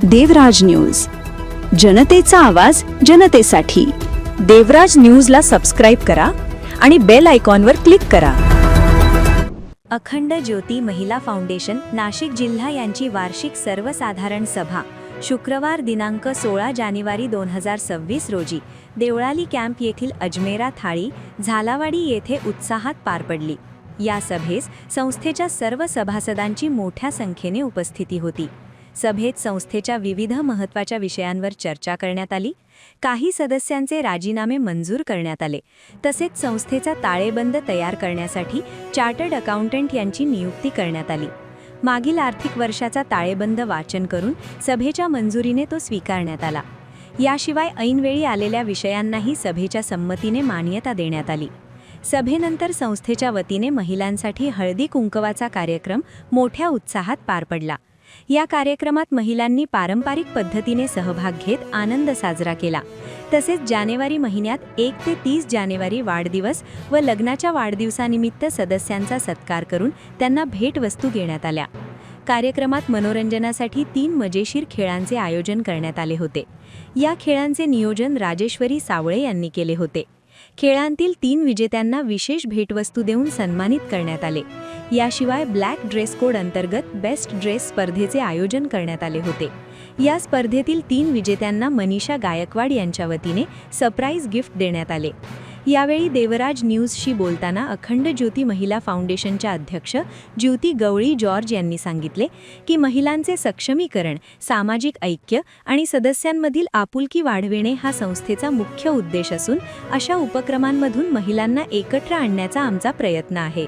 देवराज news, जनतेचा आवाज जनतेसाठी। देवराज न्यूजला सबस्क्राइब करा आणि बेल आयकॉनवर क्लिक करा। अखंड ज्योती महिला फाउंडेशन नाशिक जिल्हा यांची वार्षिक सर्वसाधारण सभा शुक्रवार दिनांक 16 जानेवारी 2026 रोजी देवळाली कॅम्प येथील अजमेरा थाळी झालावाडी येथे उत्साहात पार पडली। या सभेस संस्थेच्या सर्व सभासदांची मोठ्या संख्येने उपस्थिती होती। सभेत संस्थेच्या विविध महत्त्वाच्या विषयांवर चर्चा करण्यात आली। काही सदस्यांचे राजीनामे मंजूर करण्यात आले, तसेच संस्थेचा ताळेबंद तयार करण्यासाठी चार्टर्ड अकाउंटंट यांची नियुक्ती करण्यात आली। मागील आर्थिक वर्षाचा ताळेबंद वाचन करून सभेच्या मंजुरीने तो स्वीकारण्यात आला। याशिवाय ऐनवेळी आलेल्या विषयांनाही सभेच्या संमतीने मान्यता देण्यात आली। सभेनंतर संस्थेच्या वतीने महिलांसाठी हळदी कुंकवाचा कार्यक्रम मोठ्या उत्साहात पार पडला। या कार्यक्रमात महिलांनी पारंपरिक पद्धतीने सहभाग घेत आनंद साजरा केला। तसेच जानेवारी महिन्यात 1 ते 30 जानेवारी वाढदिवस व लग्नाच्या वाढदिवसानिमित्त सदस्यांचा सत्कार करून त्यांना भेटवस्तू घेण्यात आल्या। कार्यक्रमात मनोरंजनासाठी 3 मजेशीर खेळांचे आयोजन करण्यात आले होते। या खेळांचे नियोजन राजेश्वरी सावळे यांनी केले होते। खेळांतील 3 विजेत्यांना विशेष भेटवस्तू देऊन सन्मानित करण्यात आले। याशिवाय ब्लॅक ड्रेस कोड अंतर्गत बेस्ट ड्रेस स्पर्धेचे आयोजन करण्यात आले होते। या स्पर्धेतील 3 विजेत्यांना मनीषा गायकवाड यांच्या वतीने सरप्राईज गिफ्ट देण्यात आले। यावेळी देवराज न्यूजशी बोलताना अखंड ज्योती महिला फाउंडेशनच्या अध्यक्ष ज्योती गवळी जॉर्ज यांनी सांगितले की महिलांचे सक्षमीकरण, सामाजिक ऐक्य आणि सदस्यांमधील आपुलकी वाढविणे हा संस्थेचा मुख्य उद्देश असून अशा उपक्रमांमधून महिलांना एकत्र आणण्याचा आमचा प्रयत्न आहे।